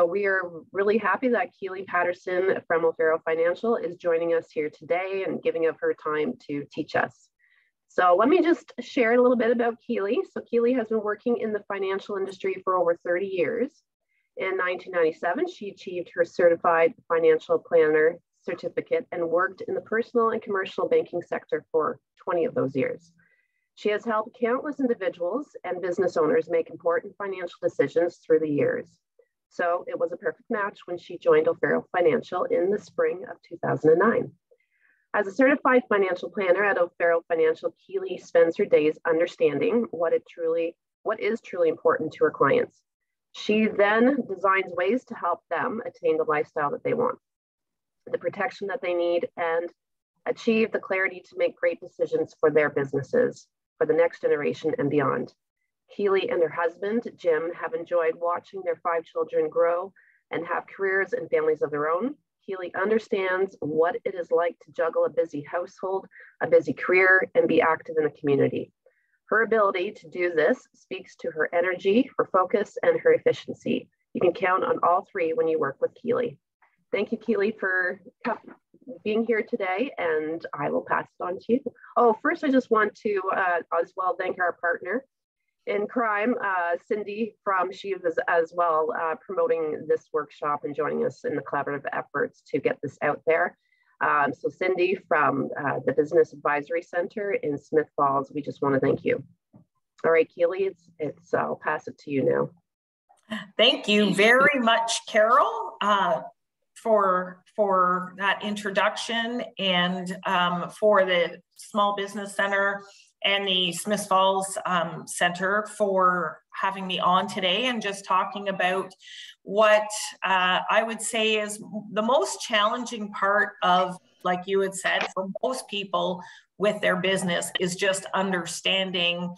We are really happy that Keely Patterson from O'Farrell Financial is joining us here today and giving up her time to teach us. So let me just share a little bit about Keely. So Keely has been working in the financial industry for over 30 years. In 1997, she achieved her Certified Financial Planner certificate and worked in the personal and commercial banking sector for 20 of those years. She has helped countless individuals and business owners make important financial decisions through the years. So it was a perfect match when she joined O'Farrell Financial in the spring of 2009. As a certified financial planner at O'Farrell Financial, Keely spends her days understanding what is truly important to her clients. She then designs ways to help them attain the lifestyle that they want, the protection that they need, and achieve the clarity to make great decisions for their businesses, for the next generation and beyond. Keely and her husband, Jim, have enjoyed watching their 5 children grow and have careers and families of their own. Keely understands what it is like to juggle a busy household, a busy career, and be active in the community. Her ability to do this speaks to her energy, her focus, and her efficiency. You can count on all 3 when you work with Keely. Thank you, Keely, for being here today, and I will pass it on to you. Oh, first, I just want to as well thank our partner in crime, Cindy she was as well promoting this workshop and joining us in the collaborative efforts to get this out there. So Cindy from the Business Advisory Center in Smith Falls, we just want to thank you. All right, Keely, I'll pass it to you now. Thank you very much, Carol, for that introduction, and for the Small Business Center and the Smith Falls Center for having me on today and just talking about what I would say is the most challenging part of, like you had said, for most people with their business is just understanding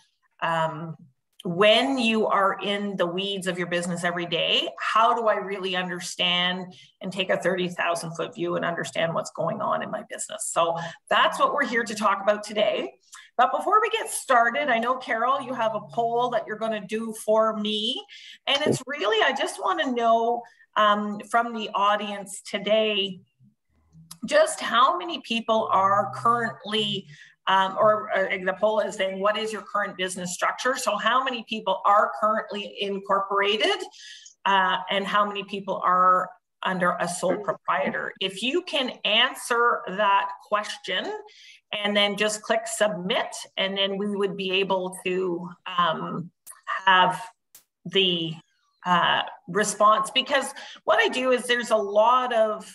when you are in the weeds of your business every day, how do I really understand and take a 30,000 foot view and understand what's going on in my business? So that's what we're here to talk about today. But before we get started, I know, Carol, you have a poll that you're going to do for me. And it's really, I just want to know from the audience today, just how many people are currently the poll is saying, what is your current business structure? So how many people are currently incorporated and how many people are under a sole proprietor? If you can answer that question and then just click submit, and then we would be able to have the response. Because what I do is there's a lot of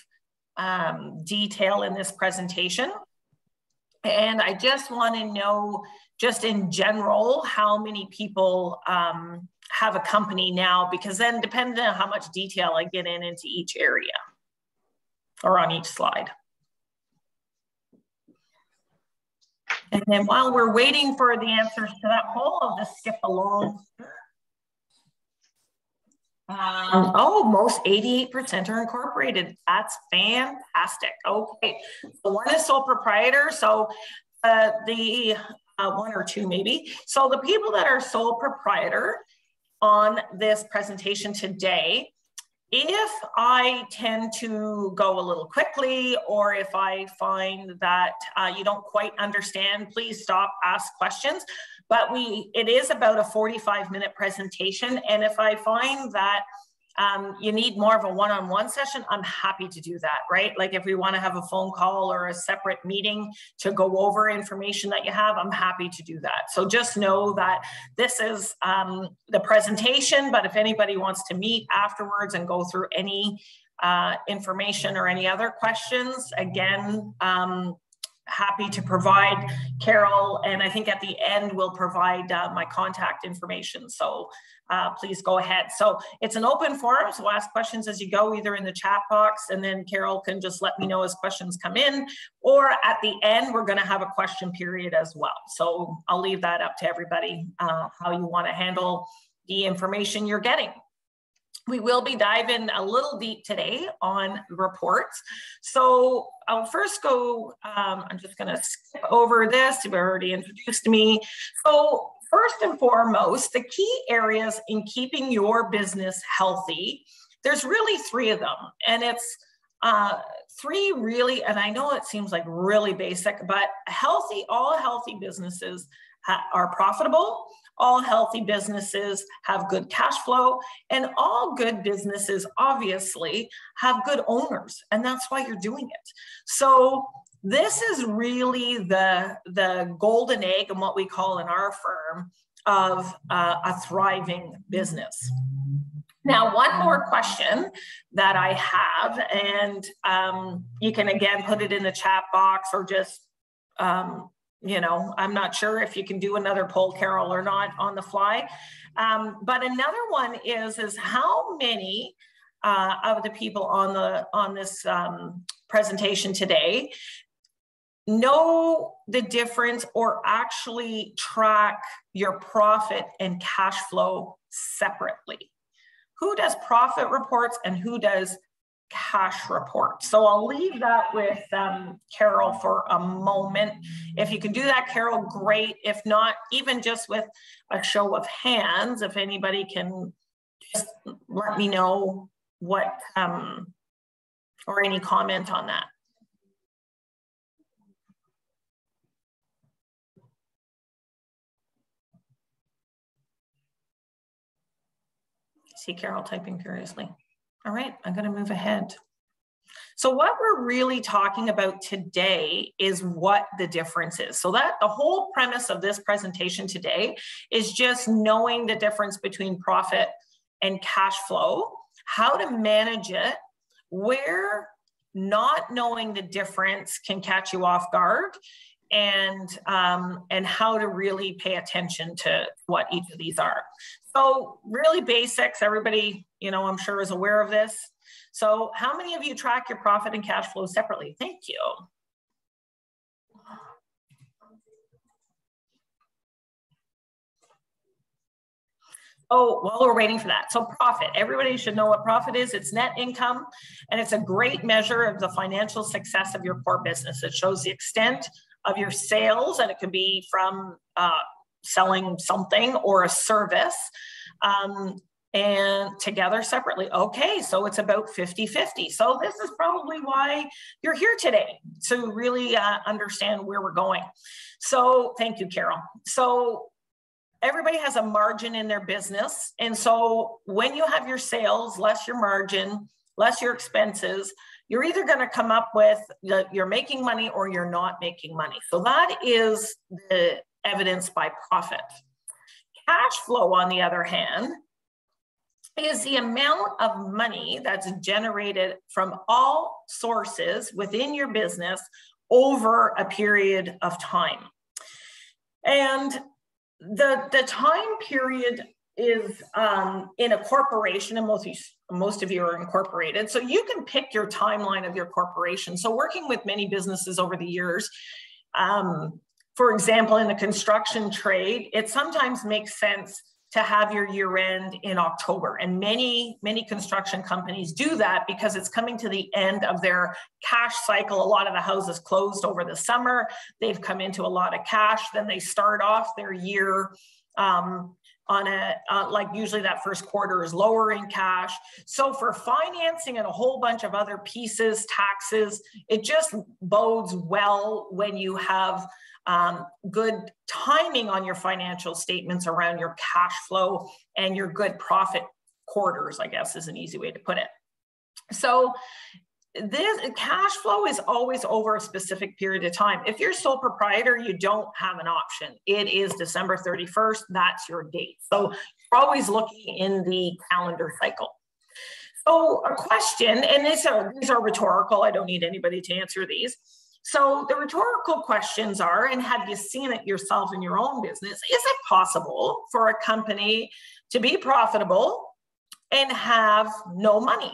detail in this presentation. And I just want to know, just in general, how many people have a company now, because then depending on how much detail I get into each area or on each slide. And then while we're waiting for the answers to that poll, I'll just skip along. Most 88% are incorporated. That's fantastic. Okay, so one is sole proprietor. So the 1 or 2 maybe. So the people that are sole proprietor on this presentation today, if I tend to go a little quickly, or if I find that you don't quite understand, please stop, ask questions. But it is about a 45-minute presentation. And if I find that you need more of a one-on-one session, I'm happy to do that, right? Like if we want to have a phone call or a separate meeting to go over information that you have, I'm happy to do that. So just know that this is the presentation, but if anybody wants to meet afterwards and go through any information or any other questions, again, happy to provide. Carol, and I think at the end we'll provide my contact information. So please go ahead. So it's an open forum, so ask questions as you go, either in the chat box, and then Carol can just let me know as questions come in, or at the end we're going to have a question period as well. So I'll leave that up to everybody, how you want to handle the information you're getting. We will be diving a little deep today on reports. So I'll first go, I'm just going to skip over this. You've already introduced me. So first and foremost, the key areas in keeping your business healthy There's really three of them, and it's three really, and I know it seems like really basic, but all healthy businesses are profitable. All healthy businesses have good cash flow, and all good businesses obviously have good owners, and that's why you're doing it. So this is really the golden egg, and what we call in our firm of a thriving business. Now, one more question that I have, and you can again put it in the chat box, or just, you know, I'm not sure if you can do another poll, Carol, or not on the fly. But another one is how many of the people on this presentation today know the difference or actually track your profit and cash flow separately? Who does profit reports and who does cash reports? So I'll leave that with Carol for a moment. If you can do that, Carol, great. If not, even just with a show of hands, if anybody can just let me know what, or any comment on that. See Carol typing furiously. All right, I'm going to move ahead. So what we're really talking about today is what the difference is. So that the whole premise of this presentation today is just knowing the difference between profit and cash flow, how to manage it, where not knowing the difference can catch you off guard, and how to really pay attention to what each of these are. So really basics, everybody, you know, I'm sure is aware of this. So how many of you track your profit and cash flow separately? Thank you. Oh, while we're waiting for that. So profit, everybody should know what profit is. It's net income, and it's a great measure of the financial success of your core business. It shows the extent of your sales, and it can be from selling something or a service, and together separately. Okay, so it's about 50-50. So this is probably why you're here today, to really understand where we're going. So thank you, Carol. So everybody has a margin in their business. And so when you have your sales, less your margin, less your expenses, you're either going to come up with you're making money or you're not making money. So that is the evidence by profit. Cash flow, on the other hand, is the amount of money that's generated from all sources within your business over a period of time. And the time period is in a corporation, and most of you are incorporated, so you can pick your timeline of your corporation. So working with many businesses over the years, for example, in the construction trade, it sometimes makes sense to have your year end in October. And many construction companies do that because it's coming to the end of their cash cycle. A lot of the houses closed over the summer. They've come into a lot of cash. Then they start off their year like usually that first quarter is lower in cash. So for financing and a whole bunch of other pieces, taxes, it just bodes well when you have good timing on your financial statements around your cash flow and your good profit quarters, I guess is an easy way to put it. So this cash flow is always over a specific period of time. If you're sole proprietor, you don't have an option. It is December 31st, that's your date. So you're always looking in the calendar cycle. So a question, and these are rhetorical, I don't need anybody to answer these. So the rhetorical questions are, and have you seen it yourself in your own business? Is it possible for a company to be profitable and have no money?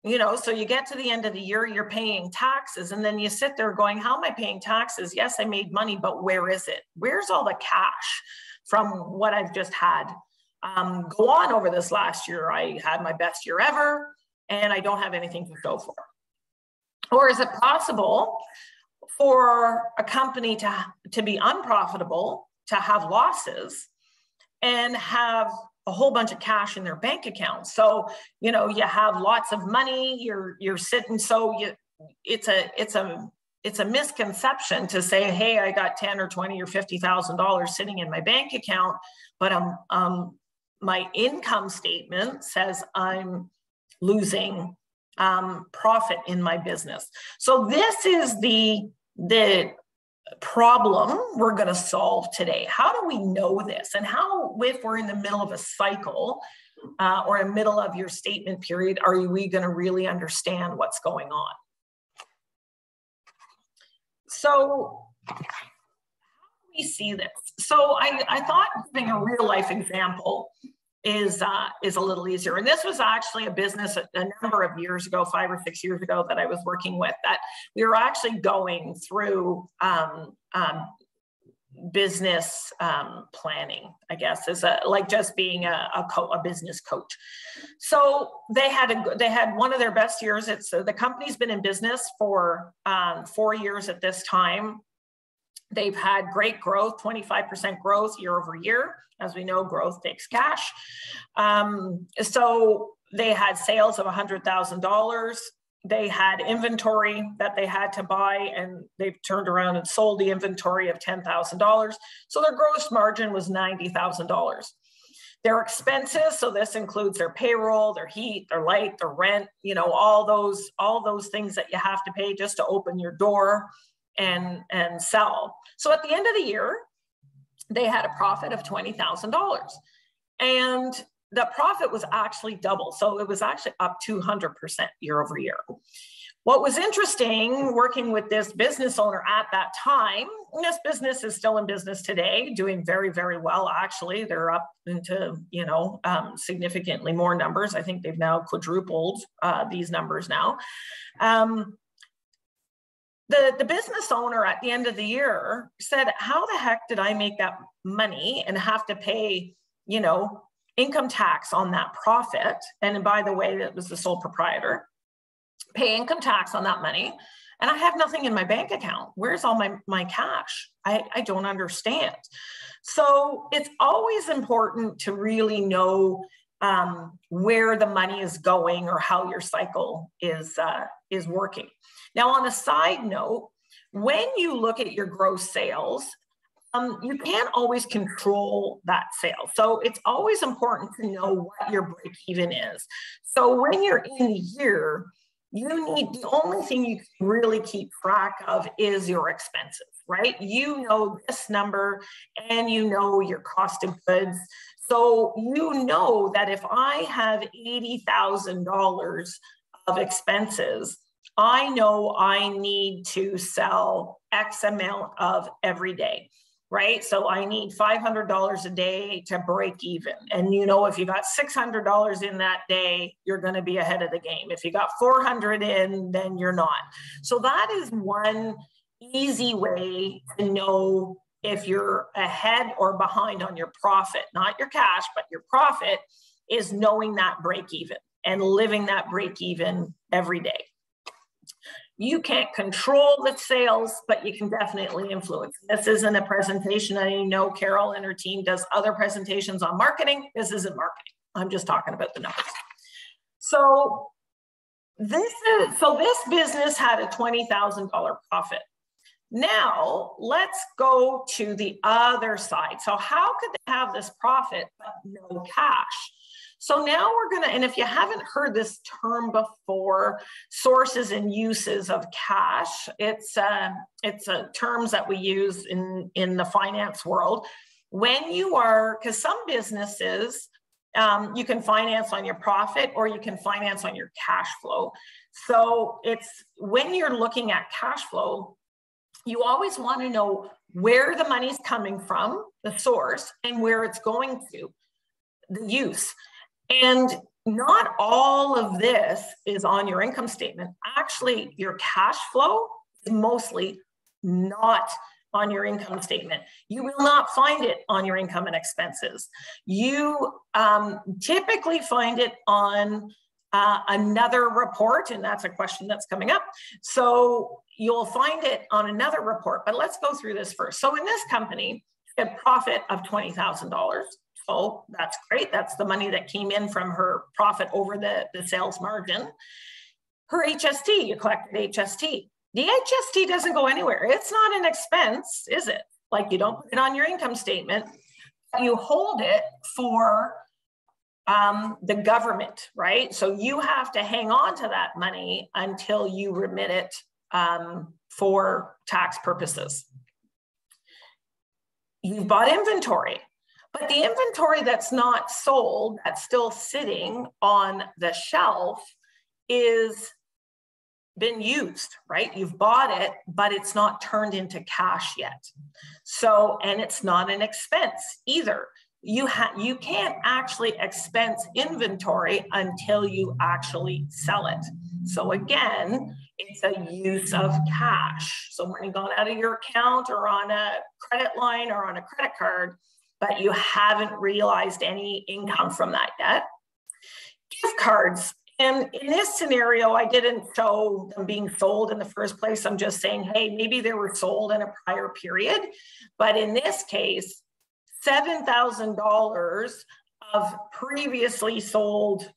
You know, so you get to the end of the year, you're paying taxes, and then you sit there going, how am I paying taxes? Yes, I made money, but where is it? Where's all the cash from what I've just had go on over this last year? I had my best year ever, and I don't have anything to show for. Or is it possible for a company to be unprofitable, to have losses, and have a whole bunch of cash in their bank account. So, you know, you have lots of money, you're sitting, so it's a misconception to say, hey, I got 10 or 20 or $50,000 sitting in my bank account, but my income statement says I'm losing profit in my business. So this is the problem we're going to solve today. How do we know this? And how, if we're in the middle of a cycle or in the middle of your statement period, are we going to really understand what's going on? So how do we see this? So I thought giving a real life example is a little easier. And this was actually a business a number of years ago, 5 or 6 years ago, that I was working with, that we were actually going through business planning, I guess, is like just being a business coach. So they had one of their best years. The company's been in business for 4 years at this time. They've had great growth, 25% growth year over year. As we know, growth takes cash. So they had sales of $100,000. They had inventory that they had to buy, and they've turned around and sold the inventory of $10,000. So their gross margin was $90,000. Their expenses, so this includes their payroll, their heat, their light, their rent, you know, all those things that you have to pay just to open your door and sell. So at the end of the year, they had a profit of $20,000, and the profit was actually double. So it was actually up 200% year over year. What was interesting working with this business owner at that time, and this business is still in business today, doing very, very well. Actually, they're up into, you know, significantly more numbers. I think they've now quadrupled these numbers now. The business owner at the end of the year said, how the heck did I make that money and have to pay, you know, income tax on that profit? And by the way, that was the sole proprietor, pay income tax on that money. And I have nothing in my bank account. Where's all my cash? I don't understand. So it's always important to really know where the money is going or how your cycle is working. Now, on a side note, when you look at your gross sales, you can't always control that sale. So it's always important to know what your break even is. So when you're in the year, the only thing you can really keep track of is your expenses, right? You know this number and you know your cost of goods. So you know that if I have $80,000 of expenses, I know I need to sell X amount of every day, right? So I need $500 a day to break even. And you know, if you got $600 in that day, you're going to be ahead of the game. If you got 400 in, then you're not. So that is one easy way to know if you're ahead or behind on your profit, not your cash, but your profit, is knowing that break even and living that break even every day. You can't control the sales, but you can definitely influence. This isn't a presentation. I know Carol and her team does other presentations on marketing. This isn't marketing. I'm just talking about the numbers. So this business had a $20,000 profit. Now let's go to the other side. So how could they have this profit but no cash? So now we're going to, and if you haven't heard this term before, sources and uses of cash, it's terms that we use in the finance world. When you are, because some businesses, you can finance on your profit or you can finance on your cash flow. So it's when you're looking at cash flow, you always want to know where the money's coming from, the source, and where it's going to, the use. And not all of this is on your income statement. Actually, your cash flow is mostly not on your income statement. You will not find it on your income and expenses. You typically find it on another report, and that's a question that's coming up. So you'll find it on another report, but let's go through this first. So in this company, a profit of $20,000. So that's great. That's the money that came in from her profit over the sales margin. Her HST, you collected HST. The HST doesn't go anywhere. It's not an expense, is it? Like, you don't put it on your income statement. You hold it for the government, right? So you have to hang on to that money until you remit it for tax purposes. You've bought inventory, but the inventory that's not sold, that's still sitting on the shelf, is been used, right? You've bought it, but it's not turned into cash yet. So, and it's not an expense either. You can't actually expense inventory until you actually sell it. So again, it's a use of cash. So money gone out of your account or on a credit line or on a credit card, but you haven't realized any income from that yet. Gift cards. And in this scenario, I didn't show them being sold in the first place. I'm just saying, hey, maybe they were sold in a prior period. But in this case, $7,000 of previously sold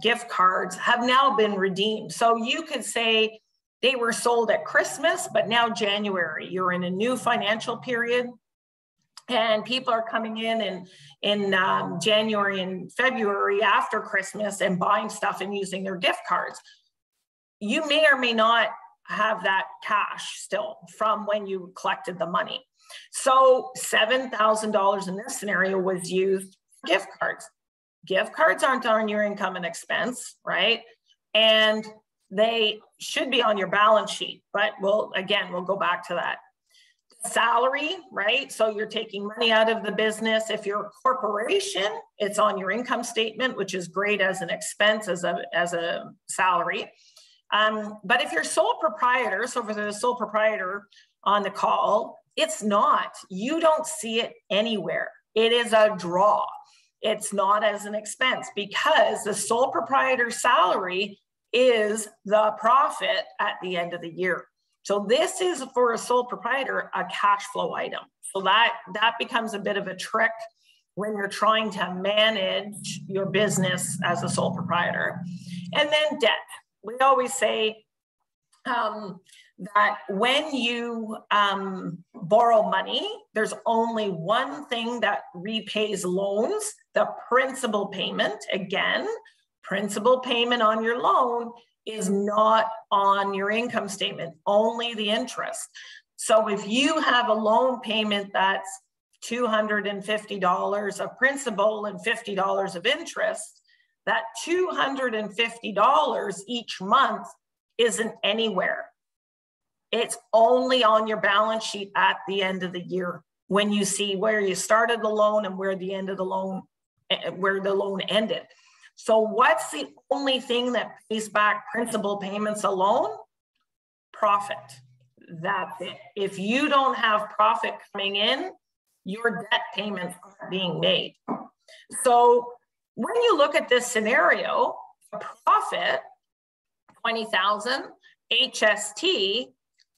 gift cards have now been redeemed. So you could say they were sold at Christmas, but now January, you're in a new financial period. And people are coming in January and February after Christmas and buying stuff and using their gift cards. You may or may not have that cash still from when you collected the money. So $7,000 in this scenario was used for gift cards. Gift cards aren't on your income and expense, right? And they should be on your balance sheet, but we'll go back to that. Salary, right? So you're taking money out of the business. If you're a corporation, it's on your income statement, which is great as an expense, as a salary. But if you're sole proprietor, so for the sole proprietor on the call, it's not. You don't see it anywhere. It is a draw. It's not as an expense because the sole proprietor salary is the profit at the end of the year. So this is, for a sole proprietor, a cash flow item. So that becomes a bit of a trick when you're trying to manage your business as a sole proprietor. And then debt. We always say that when you borrow money, there's only one thing that repays loans, the principal payment. Again, principal payment on your loan is not on your income statement, only the interest. So if you have a loan payment that's $250 of principal and $50 of interest, that $250 each month isn't anywhere. It's only on your balance sheet at the end of the year when you see where you started the loan and where the end of the loan, where the loan ended. So what's the only thing that pays back principal payments alone? Profit. That's it. If you don't have profit coming in, your debt payments aren't being made. So when you look at this scenario, profit, 20,000, HST,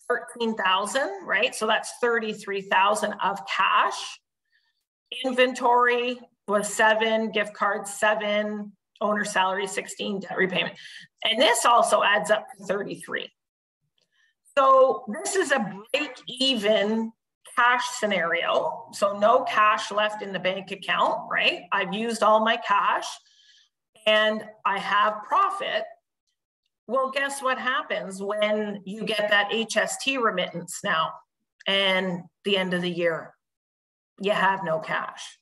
13,000, right? So that's 33,000 of cash. Inventory was 7, gift cards 7, owner salary 16, debt repayment. And this also adds up to 33. So this is a break-even cash scenario. So no cash left in the bank account, right? I've used all my cash and I have profit. Well, guess what happens when you get that HST remittance now and the end of the year? You have no cash.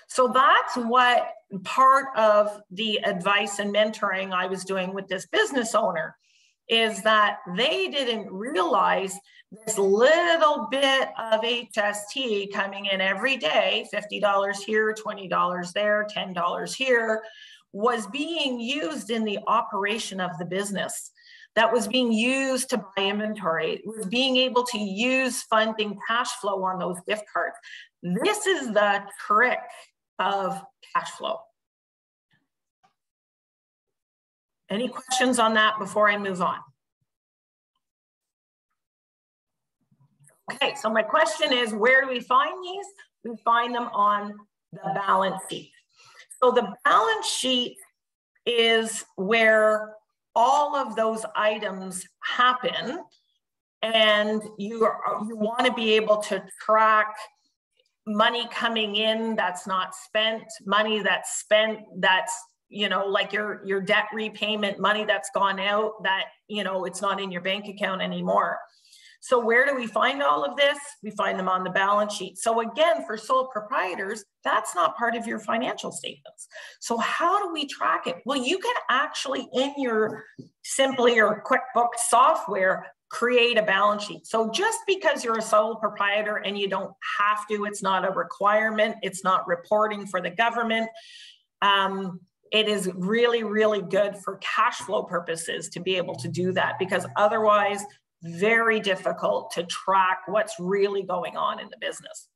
So that's what part of the advice and mentoring I was doing with this business owner is that they didn't realize this little bit of HST coming in every day, $50 here, $20 there, $10 here, was being used in the operation of the business. That was being used to buy inventory. It was being able to use funding cash flow on those gift cards. This is the trick of cash flow. Any questions on that before I move on? Okay, so my question is, where do we find these? We find them on the balance sheet. So the balance sheet is where all of those items happen, and you want to be able to track money coming in that's not spent, money that's spent that's, you know, like your debt repayment, money that's gone out that, you know, it's not in your bank account anymore. So where do we find all of this? We find them on the balance sheet. So again, for sole proprietors, that's not part of your financial statements. So how do we track it? Well, you can actually, in your Simply or QuickBooks software, create a balance sheet. So just because you're a sole proprietor and you don't have to, it's not a requirement, it's not reporting for the government. It is really, really good for cash flow purposes to be able to do that, because otherwise, very difficult to track what's really going on in the business.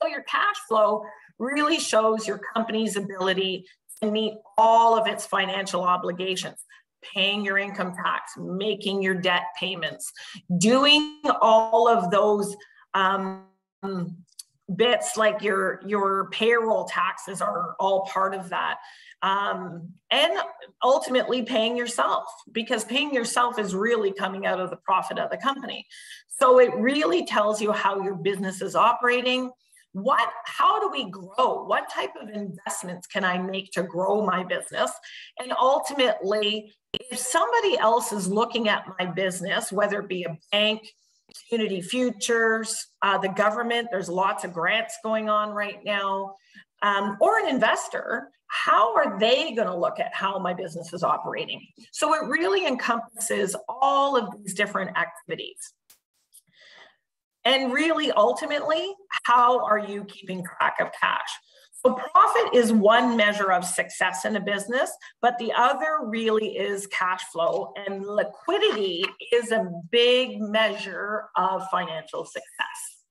So your cash flow really shows your company's ability to meet all of its financial obligations, paying your income tax, making your debt payments, doing all of those bits like your payroll taxes are all part of that. And ultimately paying yourself, because paying yourself is really coming out of the profit of the company. So it really tells you how your business is operating. How do we grow? What type of investments can I make to grow my business? And ultimately, if somebody else is looking at my business, whether it be a bank, Community Futures, the government, there's lots of grants going on right now, or an investor, how are they going to look at how my business is operating? So it really encompasses all of these different activities. And really, ultimately, how are you keeping track of cash? So profit is one measure of success in a business, but the other really is cash flow, and liquidity is a big measure of financial success.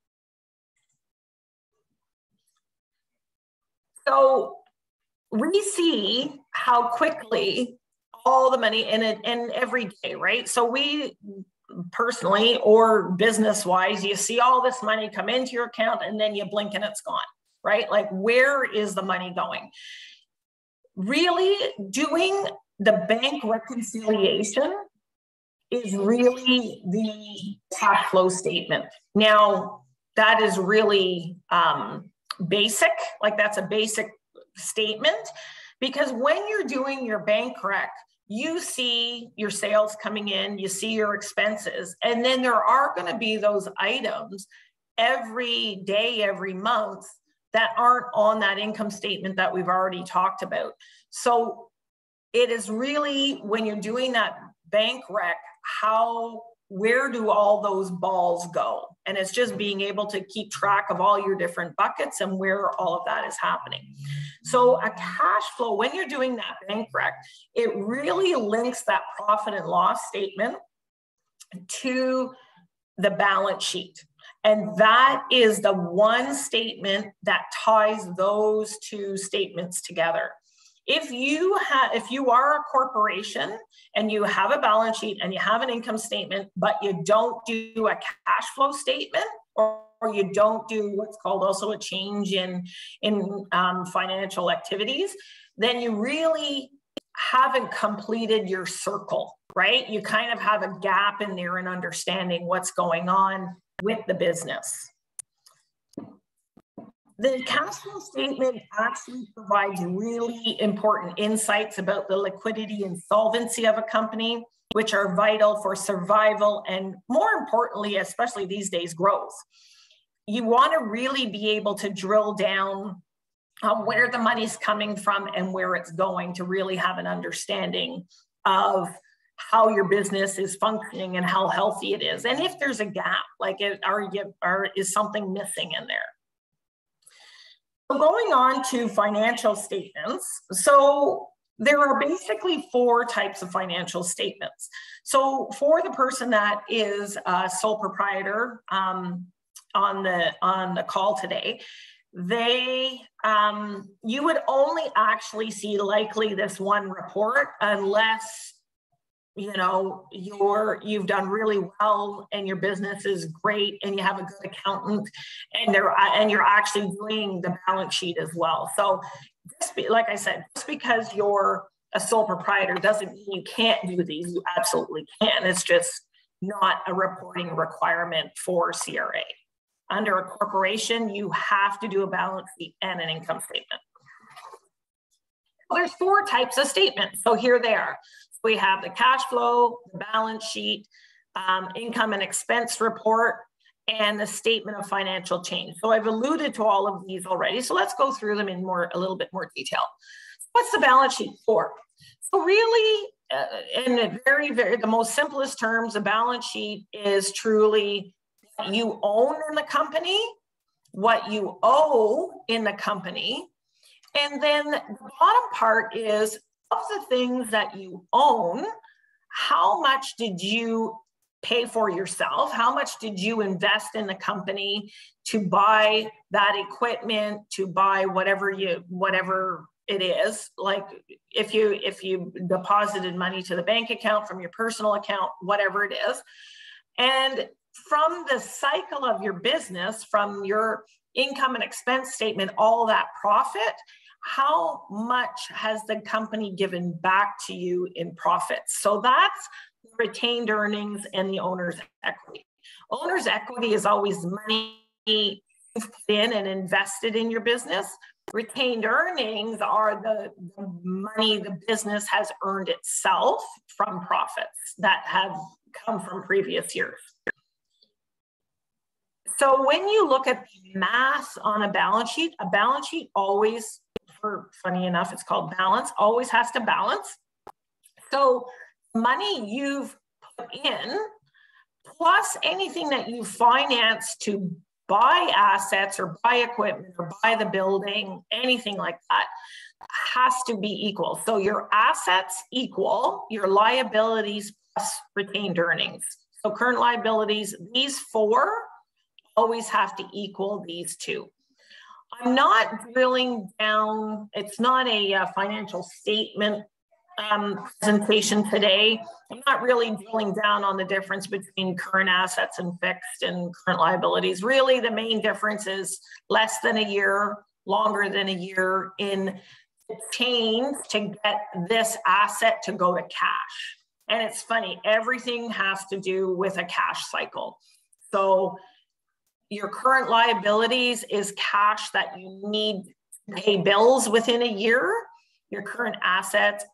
So we see how quickly all the money in it, and every day, right? So we personally or business-wise, you see all this money come into your account and then you blink and it's gone, right? Like, where is the money going? Really, doing the bank reconciliation is really the cash flow statement. Now, that is really basic, like that's a basic statement, because when you're doing your bank rec, you see your sales coming in, you see your expenses, and then there are going to be those items every day, every month that aren't on that income statement that we've already talked about. So it is really, when you're doing that bank rec, where do all those balls go? And it's just being able to keep track of all your different buckets and where all of that is happening. So a cash flow, when you're doing that bank rec, it really links that profit and loss statement to the balance sheet. And that is the one statement that ties those two statements together. If you are a corporation and you have a balance sheet and you have an income statement, but you don't do a cash flow statement, or you don't do what's called also a change in financial activities, then you really haven't completed your circle, right? You kind of have a gap in there in understanding what's going on with the business. The cash flow statement actually provides really important insights about the liquidity and solvency of a company, which are vital for survival and, more importantly, especially these days, growth. You want to really be able to drill down on where the money's coming from and where it's going, to really have an understanding of how your business is functioning and how healthy it is. And if there's a gap, like is something missing in there? Going on to financial statements. So there are basically 4 types of financial statements. So for the person that is a sole proprietor on the call today, you would only actually see likely this one report unless you know, you've done really well and your business is great and you have a good accountant and you're actually doing the balance sheet as well. So like I said, just because you're a sole proprietor doesn't mean you can't do these. You absolutely can. It's just not a reporting requirement for CRA. Under a corporation, you have to do a balance sheet and an income statement. Well, there's 4 types of statements. So here they are. We have the cash flow, the balance sheet, income and expense report, and the statement of financial change. So I've alluded to all of these already. So let's go through them in a little bit more detail. What's the balance sheet for? So really, in the most simplest terms, the balance sheet is truly what you own in the company, what you owe in the company, and then the bottom part is of the things that you own, how much did you pay for yourself? How much did you invest in the company to buy that equipment, to buy whatever it is? Like if you deposited money to the bank account from your personal account, whatever it is. And from the cycle of your business, from your income and expense statement, all that profit, how much has the company given back to you in profits? So that's retained earnings and the owner's equity. Owner's equity is always money you've put in and invested in your business. Retained earnings are the money the business has earned itself from profits that have come from previous years. So when you look at the math on a balance sheet always, funny enough, it's called balance, always has to balance. So money you've put in, plus anything that you finance to buy assets or buy equipment or buy the building, anything like that, has to be equal. So your assets equal your liabilities plus retained earnings. So current liabilities, these 4 always have to equal these 2. I'm not drilling down, it's not a financial statement presentation today. I'm not really drilling down on the difference between current assets and fixed and current liabilities. Really, the main difference is less than a year, longer than a year in the chains to get this asset to go to cash. And it's funny, everything has to do with a cash cycle. So your current liabilities is cash that you need to pay bills within a year. Your current assets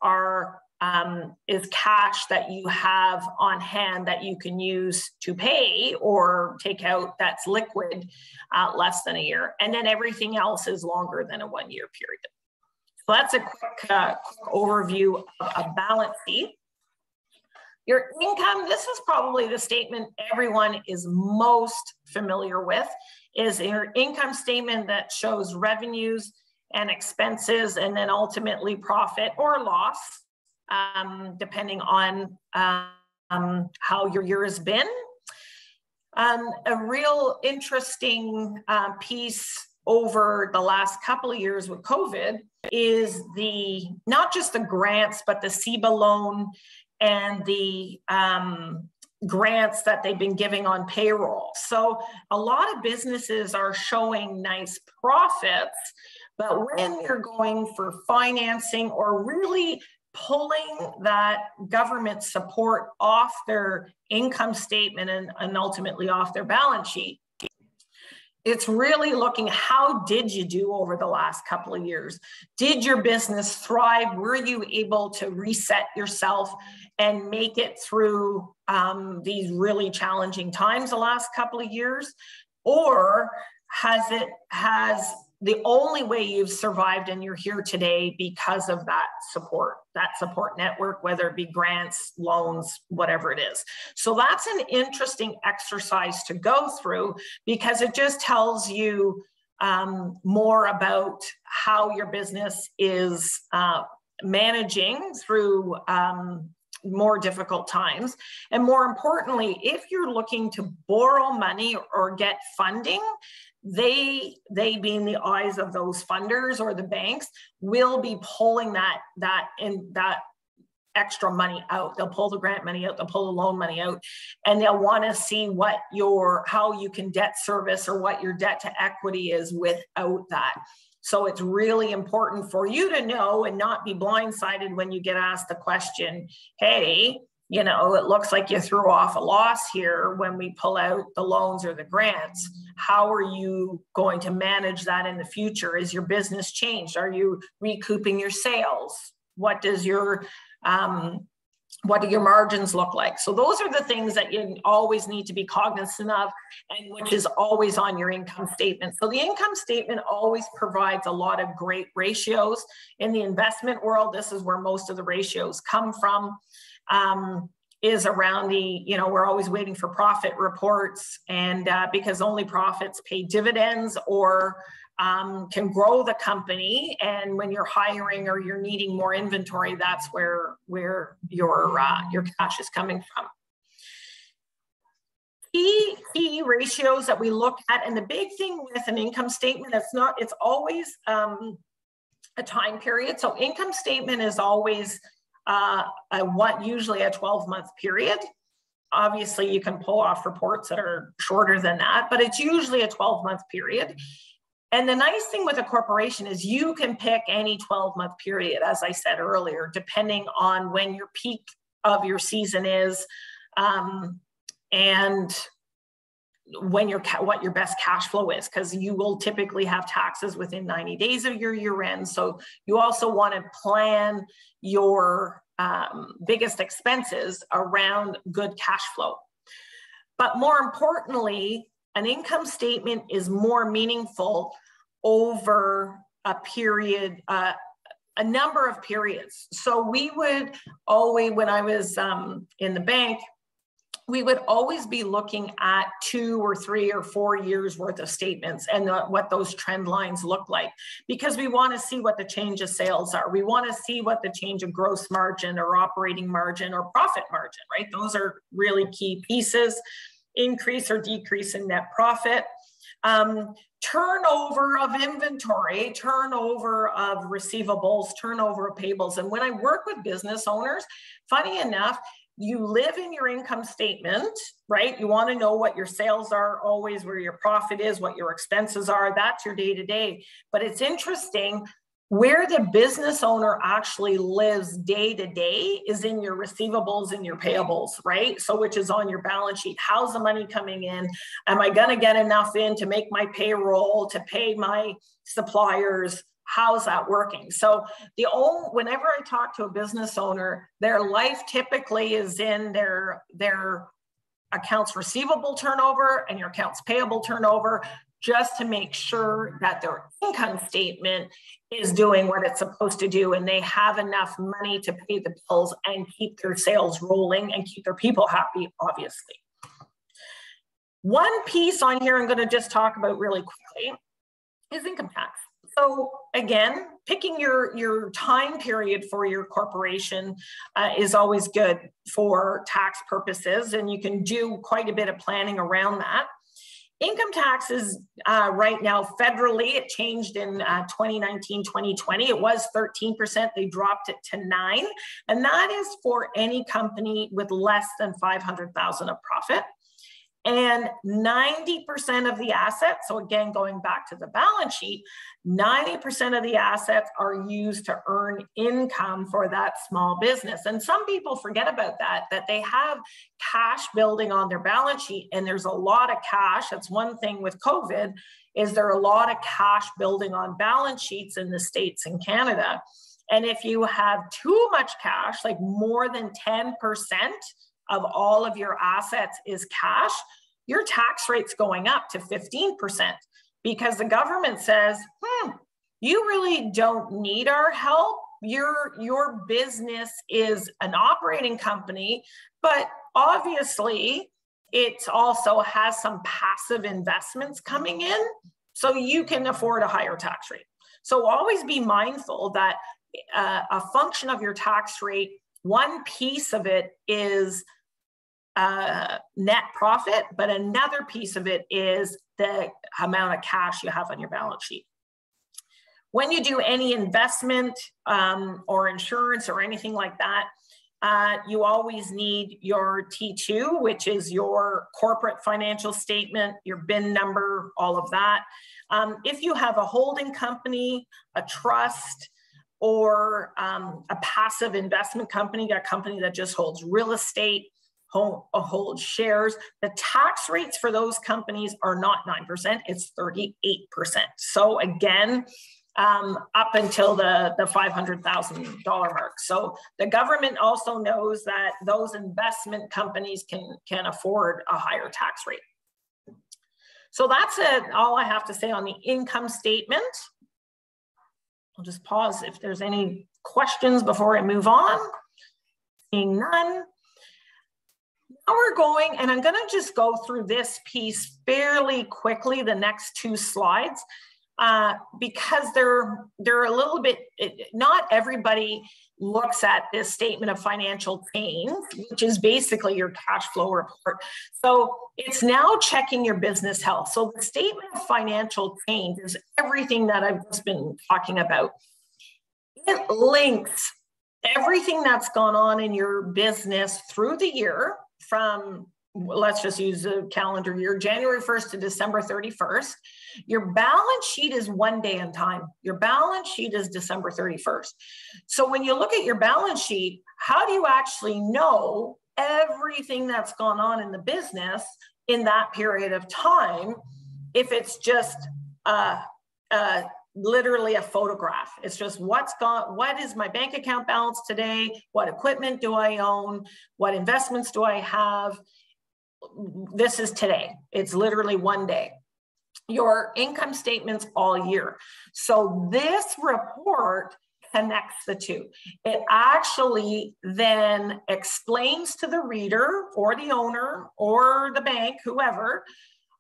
is cash that you have on hand that you can use to pay or take out that's liquid less than a year. And then everything else is longer than a 1-year period. So that's a quick overview of a balance sheet. Your income, this is probably the statement everyone is most familiar with, is your income statement that shows revenues and expenses and then ultimately profit or loss, depending on how your year has been. A real interesting piece over the last couple of years with COVID is not just the grants, but the CEBA loan and the grants that they've been giving on payroll. So a lot of businesses are showing nice profits, but when you're going for financing or really pulling that government support off their income statement and ultimately off their balance sheet, it's really looking, how did you do over the last couple of years? Did your business thrive? Were you able to reset yourself and make it through these really challenging times the last couple of years? Or has the only way you've survived and you're here today because of that support network, whether it be grants, loans, whatever it is. So that's an interesting exercise to go through because it just tells you more about how your business is managing through more difficult times. And more importantly, if you're looking to borrow money or get funding, they being the eyes of those funders or the banks will be pulling that extra money out. They'll pull the grant money out, they'll pull the loan money out, and they'll want to see how you can debt service or what your debt to equity is without that. So it's really important for you to know and not be blindsided when you get asked the question, hey, you know, it looks like you threw off a loss here when we pull out the loans or the grants. How are you going to manage that in the future? Is your business changed? Are you recouping your sales? What do your margins look like? So those are the things that you always need to be cognizant of, and which is always on your income statement. So the income statement always provides a lot of great ratios. In the investment world, this is where most of the ratios come from. Is around we're always waiting for profit reports, and because only profits pay dividends or can grow the company. And when you're hiring or you're needing more inventory, that's where your cash is coming from. Key ratios that we look at, and the big thing with an income statement, it's always a time period. So income statement is always usually a 12-month period. Obviously, you can pull off reports that are shorter than that, but it's usually a 12-month period. And the nice thing with a corporation is you can pick any 12-month period, as I said earlier, depending on when your peak of your season is, and when what your best cash flow is, because you will typically have taxes within 90 days of your year end. So you also want to plan your biggest expenses around good cash flow. But more importantly, an income statement is more meaningful over a period, a number of periods. So we would always, when I was in the bank, we would always be looking at 2 or 3 or 4 years worth of statements and what those trend lines look like, because we want to see what the change of sales are. We want to see what the change of gross margin or operating margin or profit margin, right? Those are really key pieces. Increase or decrease in net profit. Turnover of inventory, turnover of receivables, turnover of payables. And when I work with business owners, funny enough, you live in your income statement, right? You want to know what your sales are, always where your profit is, what your expenses are. That's your day-to-day. But it's interesting, where the business owner actually lives day to day is in your receivables and your payables, right? So which is on your balance sheet. How's the money coming in? Am I going to get enough in to make my payroll, to pay my suppliers? How's that working? So whenever I talk to a business owner, their life typically is in their accounts receivable turnover and your accounts payable turnover, just to make sure that their income statement is doing what it's supposed to do and they have enough money to pay the bills and keep their sales rolling and keep their people happy, obviously. One piece on here I'm going to just talk about really quickly is income tax. So again, picking your time period for your corporation is always good for tax purposes, and you can do quite a bit of planning around that. Income taxes right now federally, it changed in 2019, 2020. It was 13%. They dropped it to 9%. And that is for any company with less than 500,000 of profit. And 90% of the assets, so again, going back to the balance sheet, 90% of the assets are used to earn income for that small business. And some people forget about that they have cash building on their balance sheet, and there's a lot of cash. That's one thing with COVID, is there a lot of cash building on balance sheets in the States and Canada. And if you have too much cash, like more than 10% of all of your assets is cash, your tax rate's going up to 15%, because the government says, you really don't need our help. Your business is an operating company, but obviously it also has some passive investments coming in, so you can afford a higher tax rate. So always be mindful that a function of your tax rate, one piece of it is net profit, but another piece of it is the amount of cash you have on your balance sheet. When you do any investment or insurance or anything like that, You always need your T2, which is your corporate financial statement, your BIN number, all of that. If you have a holding company, a trust, or a passive investment company, a company that just holds real estate, holds shares, the tax rates for those companies are not 9%, it's 38%. So again, up until the $500,000 mark. So the government also knows that those investment companies can afford a higher tax rate. So that's all I have to say on the income statement. I'll just pause if there's any questions before I move on. Seeing none. Now we're going, and I'm going to just go through this piece fairly quickly, the next two slides, because they're a little bit, not everybody looks at this statement of financial pains, which is basically your cash flow report. So it's now checking your business health. So the statement of financial pains is everything that I've just been talking about. It links everything that's gone on in your business through the year from, let's just use a calendar year, January 1st to December 31st. Your balance sheet is one day in time. Your balance sheet is December 31st. So when you look at your balance sheet, how do you actually know everything that's gone on in the business in that period of time if it's just literally a photograph? It's just what is my bank account balance today? What equipment do I own? What investments do I have? This is today. It's literally one day. Your income statements all year. So this report connects the two. It actually then explains to the reader or the owner or the bank, whoever,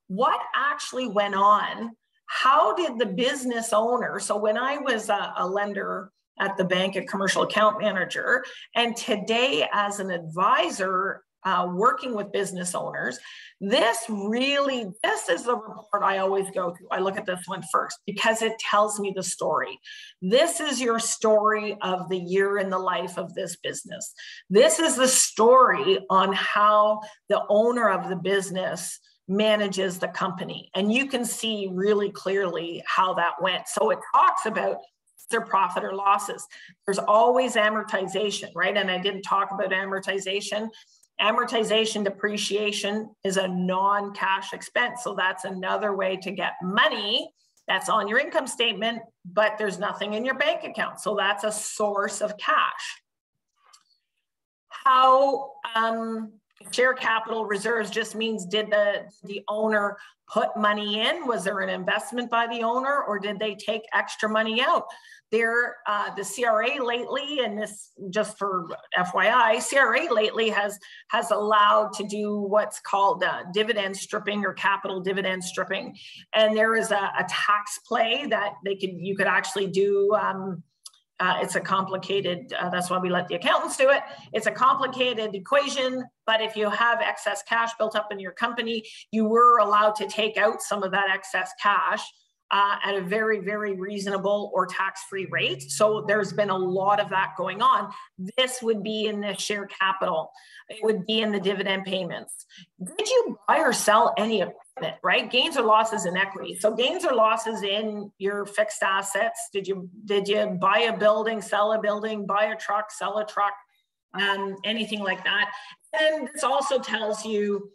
what actually went on. How did the business owner, so when I was a lender at the bank, a commercial account manager, and today as an advisor working with business owners, this is the report I always go to. I look at this one first because it tells me the story. This is your story of the year in the life of this business. This is the story on how the owner of the business manages the company. And you can see really clearly how that went. So it talks about their profit or losses. There's always amortization, right? And I didn't talk about amortization. Amortization depreciation is a non-cash expense. So that's another way to get money that's on your income statement, but there's nothing in your bank account. So that's a source of cash. How share capital reserves just means, did the owner put money in? Was there an investment by the owner, or did they take extra money out? The CRA lately, and this just for FYI, CRA lately has allowed to do what's called dividend stripping or capital dividend stripping. And there is a tax play that you could actually do. It's a complicated, that's why we let the accountants do it. It's a complicated equation, but if you have excess cash built up in your company, you were allowed to take out some of that excess cash at a very, very reasonable or tax-free rate. So there's been a lot of that going on. This would be in the share capital. It would be in the dividend payments. Did you buy or sell any equipment, right? Gains or losses in equity. So gains or losses in your fixed assets. Did you buy a building, sell a building, buy a truck, sell a truck, anything like that? And this also tells you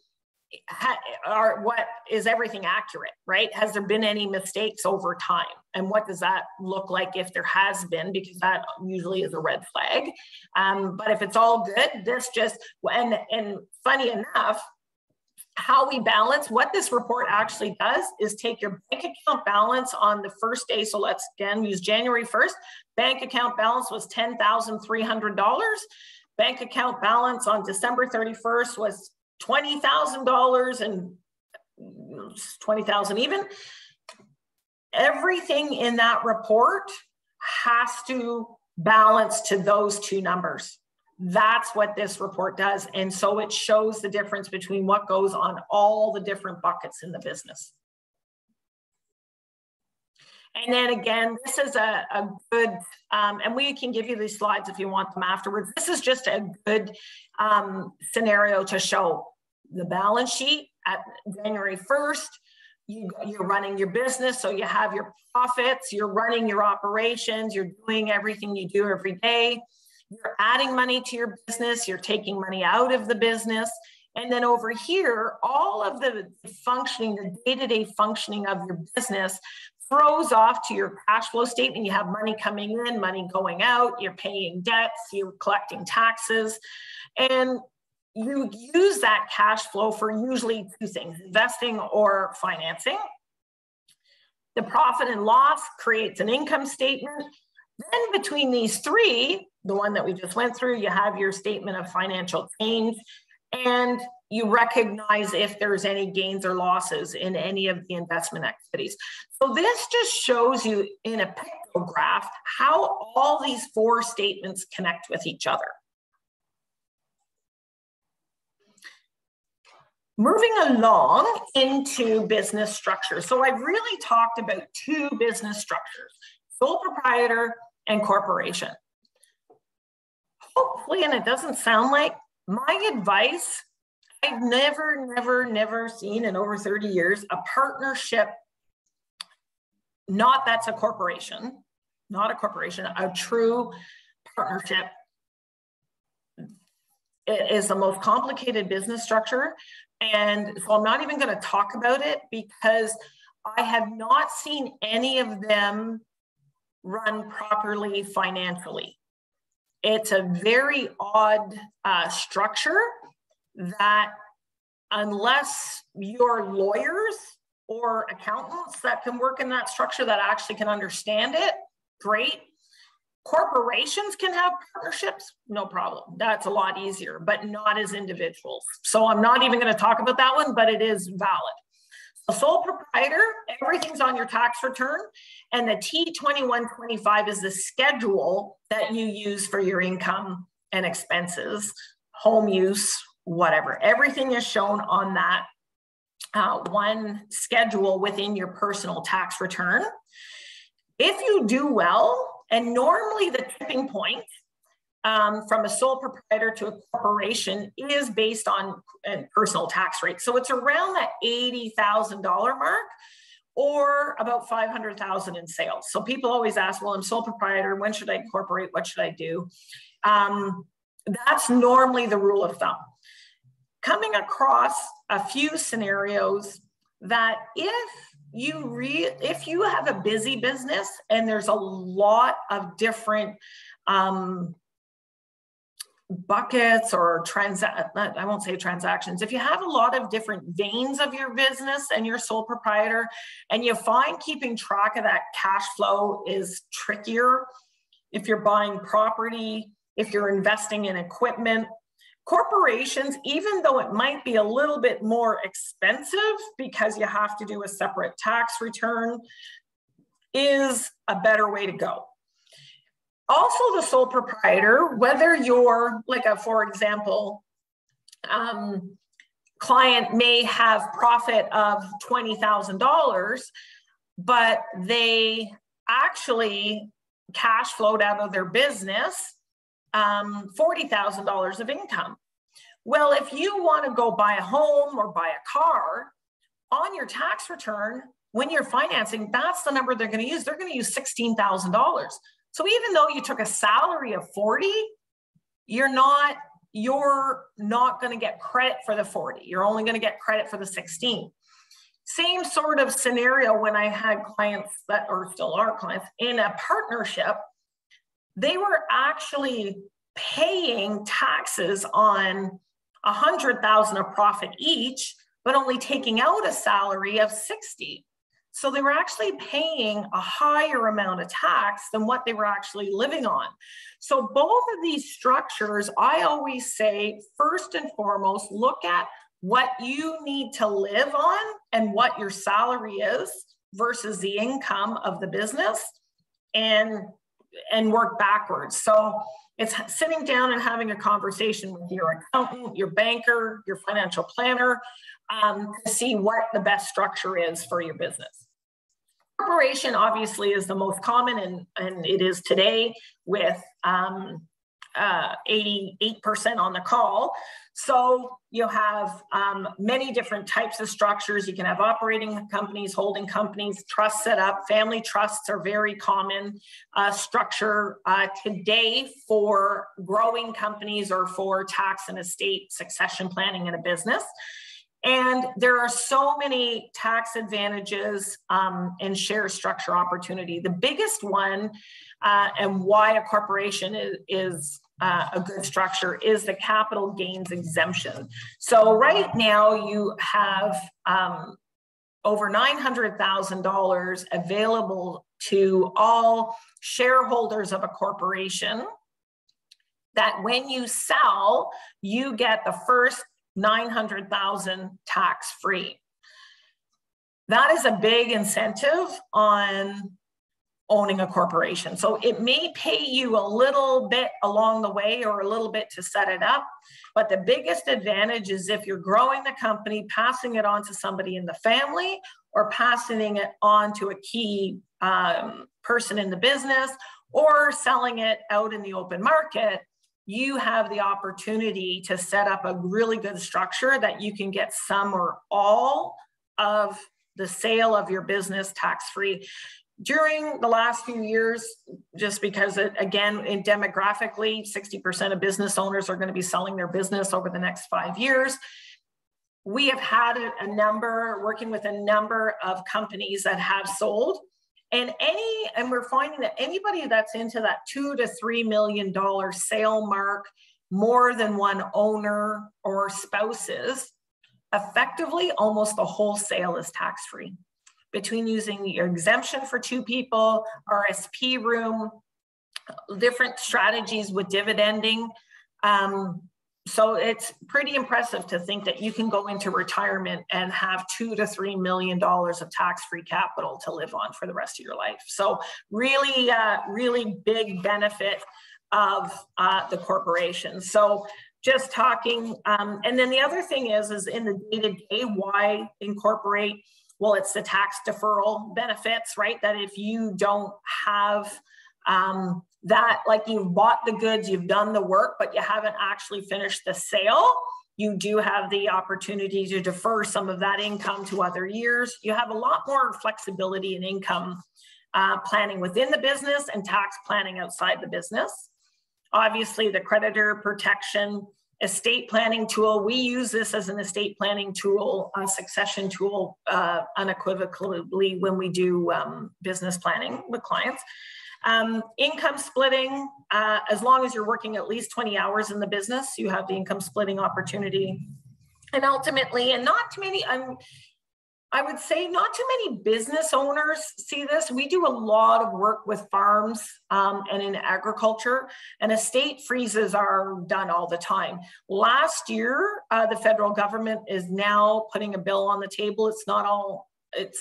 what is everything accurate, right? Has there been any mistakes over time? And what does that look like if there has been, because that usually is a red flag. But if it's all good, this just, and funny enough, how we balance, what this report actually does is take your bank account balance on the first day. So let's again use January 1st. Bank account balance was $10,300. Bank account balance on December 31st was $20,000 and $20,000 even. Everything in that report has to balance to those two numbers. That's what this report does. And so it shows the difference between what goes on all the different buckets in the business. And then again, this is a good, and we can give you these slides if you want them afterwards. This is just a good scenario to show the balance sheet at January 1st. You're running your business, so you have your profits, you're running your operations, you're doing everything you do every day. You're adding money to your business, you're taking money out of the business. And then over here, all of the functioning, the day-to-day functioning of your business throws off to your cash flow statement. You have money coming in, money going out, you're paying debts, you're collecting taxes, and you use that cash flow for usually two things, investing or financing. The profit and loss creates an income statement. Then between these three, the one that we just went through, you have your statement of financial change, and you recognize if there's any gains or losses in any of the investment activities. So this just shows you in a pictograph how all these four statements connect with each other. Moving along into business structure. So I've really talked about two business structures, sole proprietor and corporation. Hopefully, and it doesn't sound like my advice, I've never seen in over 30 years a partnership, not that's a corporation, not a corporation, a true partnership. It is the most complicated business structure. And so I'm not even going to talk about it because I have not seen any of them run properly financially. It's a very odd structure that unless you're lawyers or accountants that can work in that structure that actually can understand it, great. Corporations can have partnerships, no problem. That's a lot easier, but not as individuals. So I'm not even going to talk about that one, but it is valid. A sole proprietor, everything's on your tax return, and the T2125 is the schedule that you use for your income and expenses, home use, whatever. Everything is shown on that one schedule within your personal tax return. If you do well, and normally the tipping point from a sole proprietor to a corporation is based on a personal tax rate. So it's around that $80,000 mark or about $500,000 in sales. So people always ask, well, I'm sole proprietor, when should I incorporate? What should I do? That's normally the rule of thumb. Coming across a few scenarios that if you have a busy business and there's a lot of different buckets or I won't say transactions. If you have a lot of different veins of your business and you're sole proprietor and you find keeping track of that cash flow is trickier, if you're buying property, if you're investing in equipment, corporations, even though it might be a little bit more expensive because you have to do a separate tax return, is a better way to go. Also, the sole proprietor, whether you're like for example, client may have profit of $20,000, but they actually cash flowed out of their business $40,000 of income. Well, if you want to go buy a home or buy a car, on your tax return, when you're financing, that's the number they're going to use. They're going to use $16,000. So even though you took a salary of 40, you're not going to get credit for the 40. You're only going to get credit for the 16. Same sort of scenario when I had clients that are still our clients in a partnership. They were actually paying taxes on $100,000 of profit each, but only taking out a salary of 60. So they were actually paying a higher amount of tax than what they were actually living on. So both of these structures, I always say, first and foremost, look at what you need to live on and what your salary is versus the income of the business, and work backwards. So it's sitting down and having a conversation with your accountant, your banker, your financial planner, to see what the best structure is for your business. Corporation obviously is the most common, and it is today with 88% on the call. So you have many different types of structures. You can have operating companies, holding companies, trusts set up. Family trusts are very common structure today for growing companies or for tax and estate succession planning in a business. And there are so many tax advantages and share structure opportunity. The biggest one and why a corporation is a good structure is the capital gains exemption. So right now you have over $900,000 available to all shareholders of a corporation, that when you sell, you get the first $900,000 tax-free. That is a big incentive on owning a corporation. So it may pay you a little bit along the way or a little bit to set it up, but the biggest advantage is if you're growing the company, passing it on to somebody in the family or passing it on to a key person in the business or selling it out in the open market, you have the opportunity to set up a really good structure that you can get some or all of the sale of your business tax-free. During the last few years, just because, again, in demographically, 60% of business owners are going to be selling their business over the next 5 years. We have had working with a number of companies that have sold. And we're finding that anybody that's into that $2 to $3 million sale mark, more than one owner or spouses, effectively almost the whole sale is tax-free. Between using your exemption for 2 people, RSP room, different strategies with dividending. So it's pretty impressive to think that you can go into retirement and have $2 to $3 million of tax-free capital to live on for the rest of your life. So really, really big benefit of the corporation. So just talking, and then the other thing is in the day-to-day, why incorporate? Well, it's the tax deferral benefits, right? That if you don't have that, like you've bought the goods, you've done the work, but you haven't actually finished the sale, you do have the opportunity to defer some of that income to other years. You have a lot more flexibility in income planning within the business and tax planning outside the business. Obviously, the creditor protection estate planning tool, we use this as an estate planning tool, a succession tool, unequivocally when we do business planning with clients. Income splitting, as long as you're working at least 20 hours in the business, you have the income splitting opportunity. And ultimately, and not too many, I would say not too many business owners see this. We do a lot of work with farms and in agriculture, and estate freezes are done all the time. Last year, the federal government is now putting a bill on the table. It's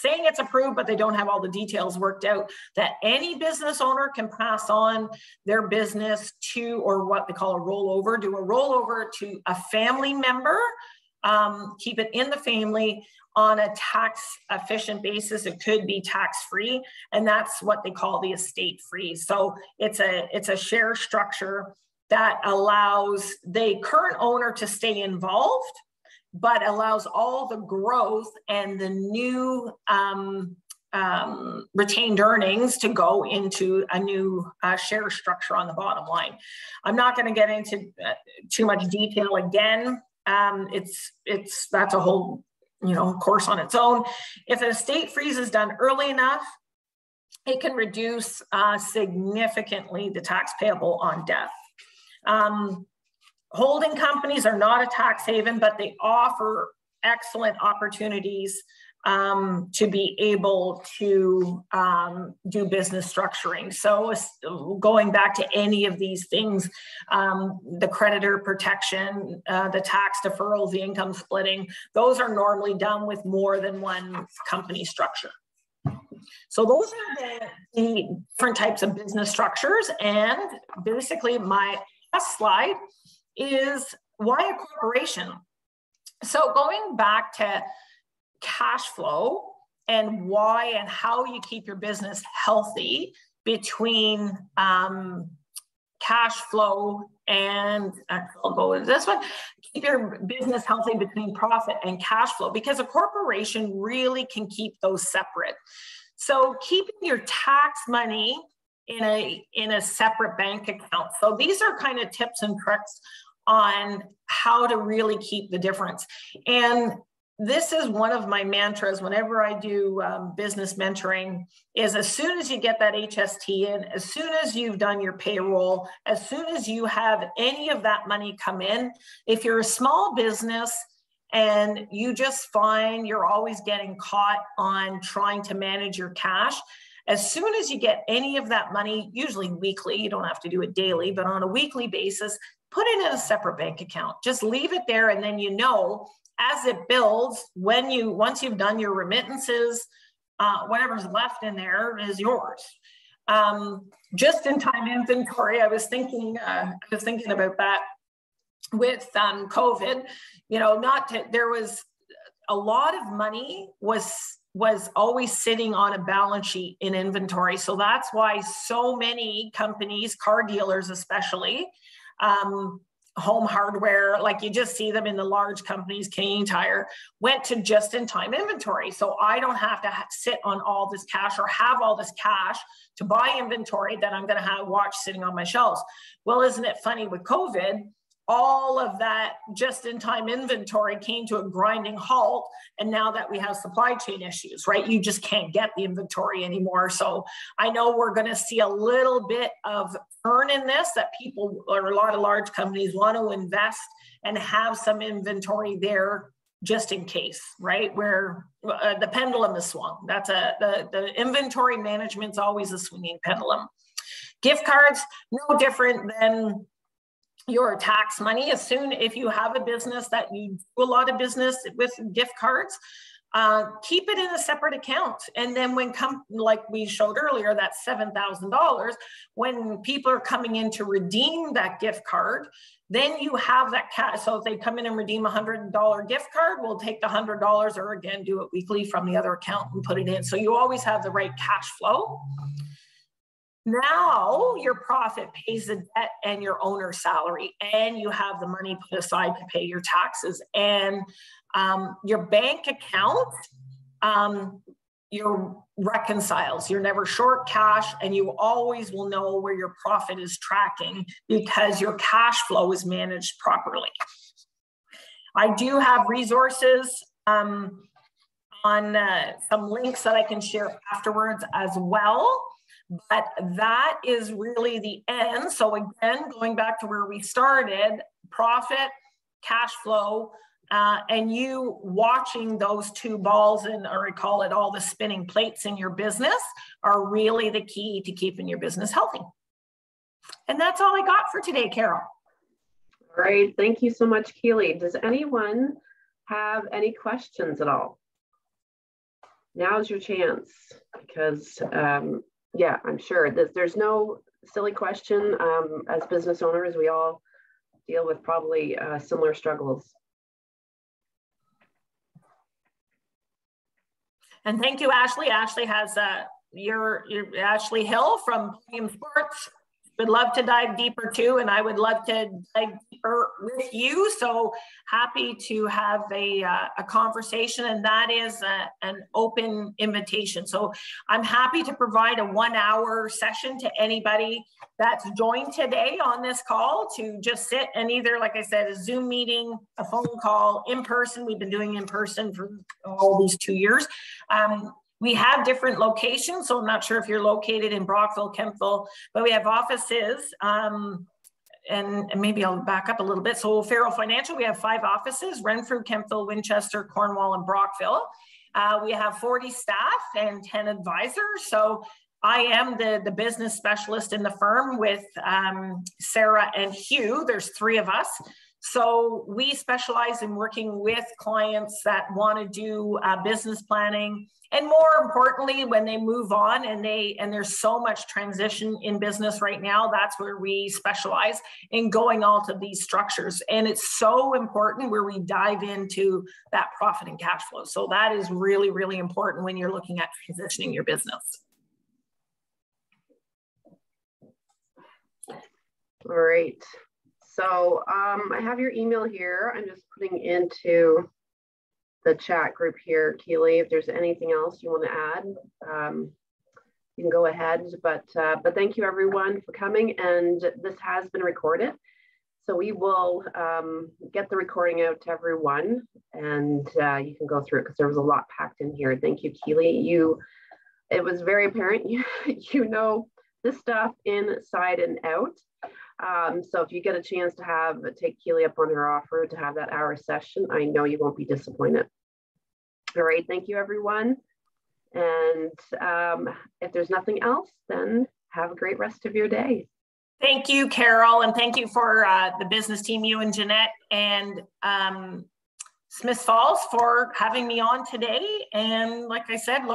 saying it's approved, but they don't have all the details worked out, that any business owner can pass on their business to, or what they call a rollover, do a rollover to a family member, keep it in the family on a tax efficient basis. It could be tax free, and that's what they call the estate freeze. So it's a share structure that allows the current owner to stay involved, but allows all the growth and the new retained earnings to go into a new share structure on the bottom line. I'm not going to get into too much detail again. That's a whole course on its own. If an estate freeze is done early enough, it can reduce significantly the tax payable on death. Holding companies are not a tax haven, but they offer excellent opportunities to be able to do business structuring. So going back to any of these things, the creditor protection, the tax deferrals, the income splitting, those are normally done with more than one company structure. So those are the different types of business structures. And basically my last slide is why a corporation. So going back to cash flow, and why and how you keep your business healthy between cash flow and I'll go with this one. Keep your business healthy between profit and cash flow, because a corporation really can keep those separate. So keeping your tax money in a separate bank account. So these are kind of tips and tricks on how to really keep the difference. And this is one of my mantras whenever I do business mentoring, is as soon as you get that HST in, as soon as you've done your payroll, as soon as you have any of that money come in, if you're a small business and you just find you're always getting caught on trying to manage your cash, as soon as you get any of that money, usually weekly, you don't have to do it daily, but on a weekly basis, put it in a separate bank account. Just leave it there, and then you know, as it builds, once you've done your remittances, whatever's left in there is yours. Just-in-time inventory. I was thinking about that with COVID. You know, there was a lot of money was always sitting on a balance sheet in inventory. So that's why so many companies, car dealers especially, home hardware, like you just see them in the large companies, Canadian Tire, went to just-in-time inventory. So I don't have to sit on all this cash or have all this cash to buy inventory that I'm going to watch sitting on my shelves. Well, isn't it funny with COVID? All of that just-in-time inventory came to a grinding halt. And now that we have supply chain issues, right? You just can't get the inventory anymore. So I know we're going to see a little bit of turn in this, that people or a lot of large companies want to invest and have some inventory there just in case, right? Where the pendulum is swung. That's the inventory management's always a swinging pendulum. Gift cards, no different than your tax money. If you have a business that you do a lot of business with gift cards, keep it in a separate account. And then like we showed earlier, that $7,000, when people are coming in to redeem that gift card, then you have that cash. So if they come in and redeem a $100 gift card, we'll take the $100, or again, do it weekly from the other account and put it in. So you always have the right cash flow. Now your profit pays the debt and your owner's salary, and you have the money put aside to pay your taxes. And your bank account, you're reconciles. You're never short cash, and you always will know where your profit is tracking because your cash flow is managed properly. I do have resources on some links that I can share afterwards as well. But that is really the end. So again, going back to where we started, profit, cash flow, and you watching those two balls, or I call it all the spinning plates in your business, are really the key to keeping your business healthy. And that's all I got for today, Carol. All right, thank you so much, Keely. Does anyone have any questions at all? Now's your chance, because yeah, I'm sure there's no silly question. As business owners, we all deal with probably similar struggles. And thank you, Ashley. Ashley has you're Ashley Hill from Podium Sports. Would love to dive deeper too, and I would love to dive deeper with you. So happy to have a conversation, and that is an open invitation. So I'm happy to provide a 1-hour session to anybody that's joined today on this call to just sit and either, like I said, a Zoom meeting, a phone call, in person. We've been doing in person for all these 2 years. We have different locations, so I'm not sure if you're located in Brockville, Kemptville, but we have offices, and maybe I'll back up a little bit. So O'Farrell Financial, we have 5 offices: Renfrew, Kemptville, Winchester, Cornwall, and Brockville. We have 40 staff and 10 advisors. So I am the business specialist in the firm with Sarah and Hugh. There's 3 of us. So we specialize in working with clients that want to do business planning, and more importantly, when they move on and there's so much transition in business right now, that's where we specialize in going all to these structures. And it's so important where we dive into that profit and cash flow. So that is really, really important when you're looking at transitioning your business. All right. So I have your email here. I'm just putting into the chat group here, Keely. If there's anything else you want to add, you can go ahead. But thank you everyone for coming. And this has been recorded, so we will get the recording out to everyone, and you can go through it because there was a lot packed in here. Thank you, Keely. It was very apparent you know this stuff inside and out. So if you get a chance to take Keely up on her offer to have that hour session, I know you won't be disappointed. All right, thank you everyone. And if there's nothing else, then have a great rest of your day. Thank you, Carol, and thank you for the business team, you and Jeanette and Smith Falls for having me on today. And like I said, look